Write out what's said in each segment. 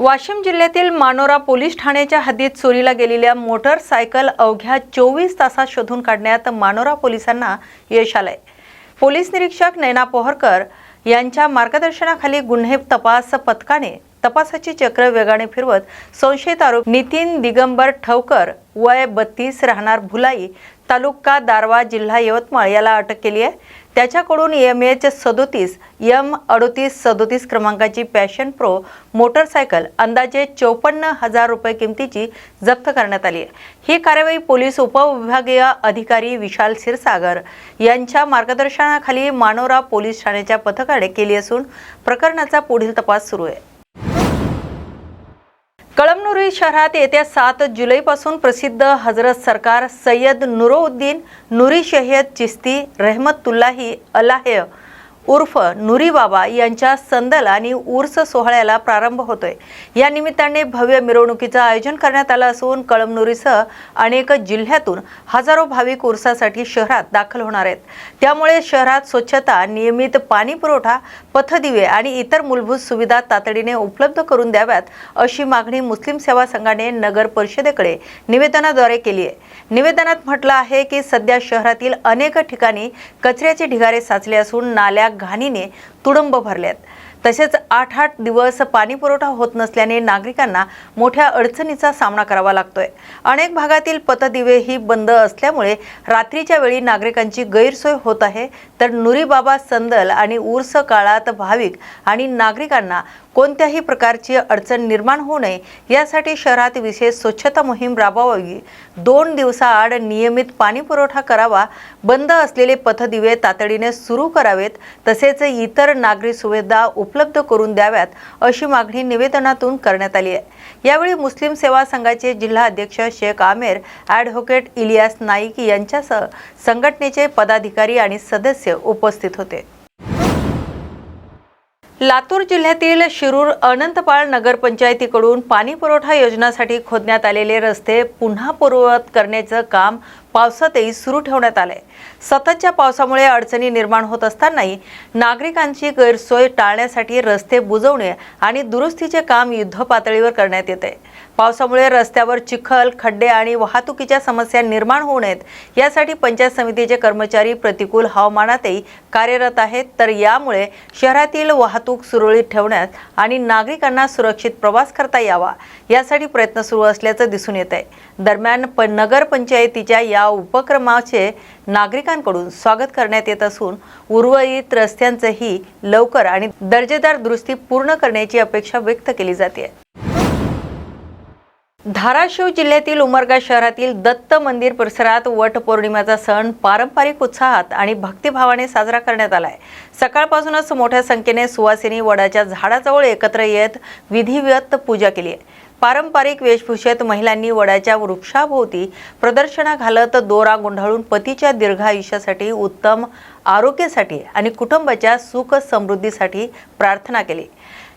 वाशिम जिल्ह्यातील मानोरा पोलीस ठाण्याच्या हद्दीत चोरीला गेलेल्या मोटरसायकल अवघ्या 24 तासात शोधून काढण्यात मानोरा पोलिसांना यश आलंय। पोलीस निरीक्षक नैना पोहरकर यांच्या मार्गदर्शनाखाली गुन्हे तपास पथकाने तपासाची चक्र वेगाने फिरवत संशयित आरोपी नितीन दिगंबर ठवकर वय 32 राहणार भुलाई तालुका दारवा जिल्हा यवतमाळ याला अटक केली आहे। त्याच्याकडून MH 37 M 3837 क्रमांकाची पॅशन प्रो मोटरसायकल अंदाजे 54,000 रुपये किमतीची जप्त करण्यात आली आहे। ही कार्यवाही पोलीस उपविभागीय अधिकारी विशाल क्षीरसागर यांच्या मार्गदर्शनाखाली मानोरा पोलीस ठाण्याच्या पथकाने केली असून प्रकरणाचा पुढील तपास सुरू आहे। कळमनुरी शहरात येत्या 7 जुलैपासून प्रसिद्ध हजरत सरकार सय्यद नुरुद्दीन नुरी शैयद चिश्ती रहमतुल्लाही अलाह उर्फ नुरी बाबा यांच्या संदल आणि उर्स सोहळ्याला प्रारंभ होतोय। या निमित्ताने भव्य मिरवणुकीचं आयोजन करण्यात आलं असून कळमनुरीसह अनेक जिल्ह्यातून हजारो भाविक उर्सासाठी शहरात दाखल होणार आहेत। त्यामुळे शहरात स्वच्छता, नियमित पाणी पुरवठा, पथदिवे आणि इतर मूलभूत सुविधा तातडीने उपलब्ध करून द्याव्यात अशी मागणी मुस्लिम सेवा संघाने नगर परिषदेकडे निवेदनाद्वारे केली आहे। निवेदनात म्हटलं आहे की सध्या शहरातील अनेक ठिकाणी कचऱ्याचे ढिगारे साचले असून नाल्या घाणीने तुडंब भरल्यात। तसेच 8 दिवस पाणी पुरवठा होत नसल्याने नागरिकांना मोठ्या अडचणीचा सामना करावा लागतोय। अनेक भागातील पथदिवेही बंद असल्यामुळे रात्रीच्या वेळी नागरिकांची गैरसोय होत आहे। तर नुरी बाबा संदल आणि उर्स काळात भाविक आणि नागरिकांना कोणत्याही प्रकारची अडचण निर्माण होऊ नये यासाठी शहरात विशेष स्वच्छता मोहीम राबवावी, 2 दिवसाआड नियमित पाणी पुरवठा करावा, बंद असलेले पथदिवे तातडीने सुरू करावेत, तसेच इतर नागरी सुविधा उपलब्ध करून द्याव्यात अशी मागणी निवेदनातून करण्यात आली आहे। यावेळी मुस्लिम सेवा संघाचे जिल्हा अध्यक्ष शेख आमेर, ॲडव्होकेट इलियास नाईक यांच्यासह संघटनेचे पदाधिकारी आणि सदस्य उपस्थित होते। लातूर जिल्ह्यातील शिरूर अनंतपाळ नगरपंचायतीकडून पाणी पुरवठा योजनासाठी खोदण्यात आलेले रस्ते पुन्हा पूर्ववत करण्याचं काम पावसातही सुरू ठेवण्यात आले। सततच्या पावसामुळे अडचणी निर्माण होत असतानाही नागरिकांची गैरसोय टाळण्यासाठी रस्ते बुजवणे आणि दुरुस्तीचे काम युद्धपातळीवर करण्यात येते। पावसामुळे रस्त्यावर चिखल, खड्डे आणि वाहतुकीच्या समस्या निर्माण होऊ नयेत यासाठी पंचायत समितीचे कर्मचारी प्रतिकूल हवामानातही कार्यरत आहेत। तर यामुळे शहरातील वाहतूक सुरळीत ठेवण्यास आणि नागरिकांना सुरक्षित प्रवास करता यावा यासाठी प्रयत्न सुरू असल्याचं दिसून येत आहे। दरम्यान नगरपंचायतीच्या या उपक्रमाचे नागरिकांकडून स्वागत करण्यात येत असून उर्वरित रस्त्यांचेही लवकर आणि दर्जेदार दुरुस्ती पूर्ण करण्याची अपेक्षा व्यक्त केली जाते। धाराशिव जिल्ह्यातील उमरगा शहरातील दत्त मंदिर परिसरात वट पौर्णिमेचा सण पारंपरिक उत्साहात आणि भक्तिभावाने साजरा करण्यात आलाय। सकाळपासूनच मोठ्या संख्येने सुवासिनी वडाच्या झाडाजवळ एकत्र येत विधिवत पूजा केली आहे। पारंपरिक वेशभूषेत महिलांनी वडाच्या वृक्षाभोवती प्रदर्शना घालत दोरा गुंडाळून पतीच्या दीर्घायुष्यासाठी, उत्तम आरोग्यासाठी आणि कुटुंबाच्या सुख समृद्धीसाठी प्रार्थना केली।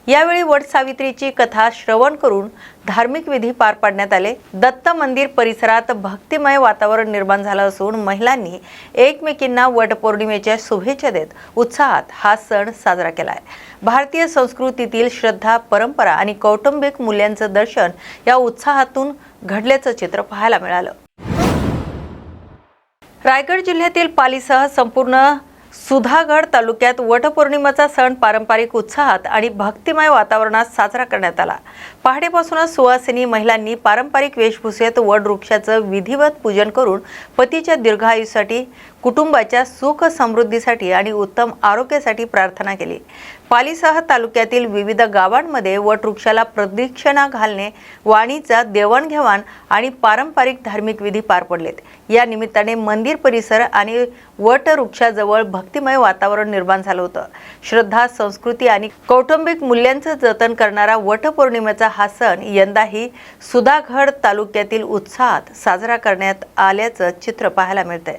यावेळी वट सावित्रीची कथा श्रवण करून धार्मिक विधी पार पाडण्यात आले। दत्त मंदिर परिसरात भक्तिमय वातावरण निर्माण झालं असून महिलांनी एकमेकींना वट पौर्णिमेच्या शुभेच्छा देत उत्साहात हा सण साजरा केलाय। भारतीय संस्कृतीतील श्रद्धा, परंपरा आणि कौटुंबिक मूल्यांचं दर्शन या उत्साहातून घडल्याचं चित्र पाहायला मिळालं। रायगड जिल्ह्यातील पालीसह संपूर्ण सुधागड तालुक्यात वटपौर्णिमेचा सण पारंपरिक उत्साहात आणि भक्तिमय वातावरणात साजरा करण्यात आला। पहाटेपासूनच सुवासिनी महिलांनी पारंपरिक वेशभूषेत वड वृक्षाचं विधिवत पूजन करून पतीच्या दीर्घायुष्यासाठी, कुटुंबाच्या सुख समृद्धीसाठी आणि उत्तम आरोग्यासाठी प्रार्थना केली। पालीसह तालुक्यातील विविध गावांमध्ये वटवृक्षाला प्रदक्षिणा घालणे, वाणीचा देवाणघेवाण आणि पारंपरिक धार्मिक विधी पार पडलेत। या निमित्ताने मंदिर परिसर आणि वटवृक्षाजवळ भक्तिमय वातावरण निर्माण झालं होतं। श्रद्धा, संस्कृती आणि कौटुंबिक मूल्यांचं जतन करणारा वटपौर्णिमेचा हा सण यंदाही सुधागड तालुक्यातील उत्साहात साजरा करण्यात आल्याचं चित्र पाहायला मिळतंय।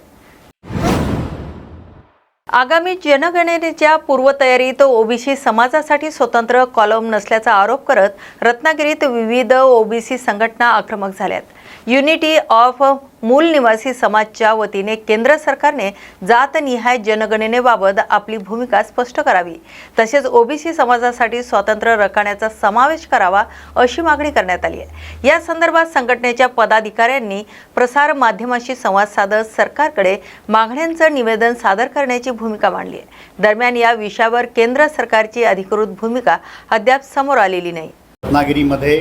आगामी जनगणनेच्या पूर्वतयारीत ओबीसी समाजासाठी स्वतंत्र कॉलम नसल्याचा आरोप करत रत्नागिरीत विविध ओबीसी संघटना आक्रमक झाल्यात। युनिटी ऑफ मूल निवासी समाजच्या वतीने केंद्र सरकारने जातनिहाय जनगणनेबाबत आपली भूमिका स्पष्ट करावी, तसेच ओबीसी समाजासाठी स्वातंत्र्य रखण्याचा समावेश करावा अशी मागणी करण्यात आली आहे। या संदर्भात संघटनेच्या पदाधिकाऱ्यांनी प्रसार माध्यमांशी संवाद साधत सरकारकडे मागण्यांचं निवेदन सादर करण्याची भूमिका मांडली आहे। दरम्यान या विषयावर केंद्र सरकारची अधिकृत भूमिका अद्याप समोर आलेली नाही। रत्नागिरीमध्ये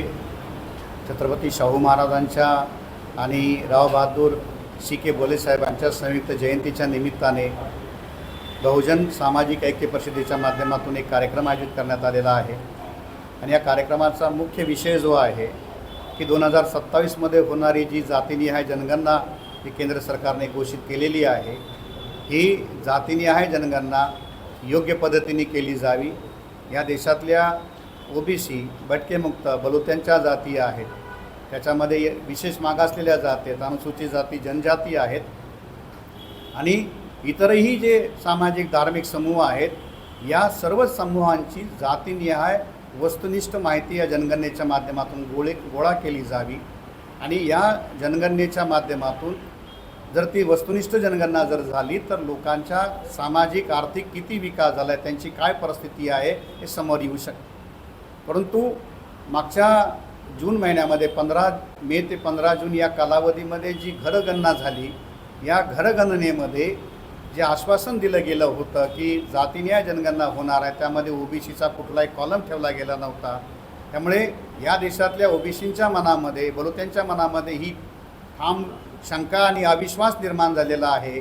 छत्रपती शाहू महाराजांच्या आणि राव बहादूर सी.के. बोले साहेबांच्या संयुक्त जयंतीच्या निमित्ताने बहुजन सामाजिक ऐक्य परिषदेच्या माध्यमातून एक कार्यक्रम आयोजित करण्यात आलेला आहे। आणि या कार्यक्रमाचा मुख्य विषय जो आहे की 2027मध्ये होणारी जी जातीनिहाय जनगणना ही केंद्र सरकारने घोषित केलेली आहे, ही जातीनिहाय जनगणना योग्य पद्धतीने केली जावी। या देशातल्या ओबीसी, भटकेमुक्त, बलुत्यांच्या जाती आहेत, त्याच्यामध्ये विशेष मागासलेल्या जाती आहेत, अनुसूचित जाती, जनजाती आहेत आणि इतरही जे सामाजिक धार्मिक समूह आहेत, या सर्व समूहांची जातीनिहाय वस्तुनिष्ठ माहिती या जनगणनेच्या माध्यमातून गोळा केली जावी। आणि या जनगणनेच्या माध्यमातून जर ती वस्तुनिष्ठ जनगणना जर झाली तर लोकांच्या सामाजिक आर्थिक किती विकास झाला आहे, त्यांची काय परिस्थिती आहे हे समोर येऊ शकते। परंतु मागच्या जून महिन्यामध्ये 15 मे ते 15 जून या कालावधीमध्ये जी घरगणना झाली, या घरगणनेमध्ये जे आश्वासन दिलं गेलं होतं की जातीनिहाय जनगणना होणार आहे, त्यामध्ये ओबीसीचा कुठलाही कॉलम ठेवला गेला नव्हता। त्यामुळे या देशातल्या ओबीसींच्या मनामध्ये, बलुत्यांच्या मनामध्ये ही ठाम शंका आणि अविश्वास निर्माण झालेला आहे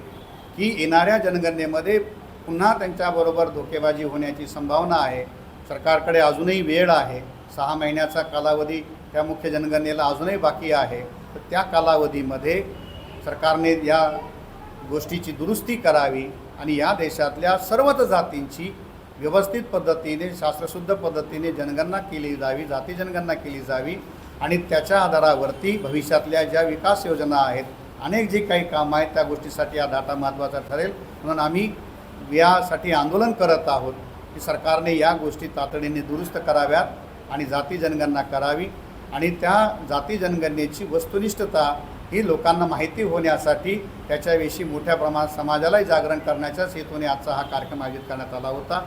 की येणाऱ्या जनगणनेमध्ये पुन्हा त्यांच्याबरोबर धोकेबाजी होण्याची संभावना आहे। सरकारकडे अजूनही वेळ आहे, 6 महिन्याचा कालावधी त्या मुख्य जनगणनेला अजूनही बाकी आहे। तर त्या कालावधीमध्ये सरकारने या गोष्टीची दुरुस्ती करावी आणि या देशातल्या सर्वच जातींची व्यवस्थित पद्धतीने, शास्त्रशुद्ध पद्धतीने जनगणना केली जावी, जाती जनगणना केली जावी आणि त्याच्या आधारावरती भविष्यातल्या ज्या विकास योजना आहेत, अनेक जे काही कामं आहेत, त्या गोष्टीसाठी हा डाटा महत्त्वाचा ठरेल। म्हणून आम्ही यासाठी आंदोलन करत आहोत की सरकारने या गोष्टी तातडीने दुरुस्त कराव्यात आणि जाती जनगणना करावी आणि त्या जाती जनगणनेची वस्तुनिष्ठता ही लोकांना माहिती होण्यासाठी त्याच्याविषयी मोठ्या प्रमाणात समाजालाही जागरण करण्याच्याच हेतूने आजचा हा कार्यक्रम आयोजित करण्यात आला होता।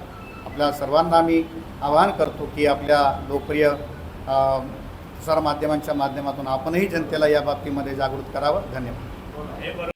आपल्या सर्वांना मी आवाहन करतो की आपल्या लोकप्रिय प्रसार माध्यमांच्या माध्यमातून आपणही जनतेला या बाबतीमध्ये जागृत करावं। धन्यवाद।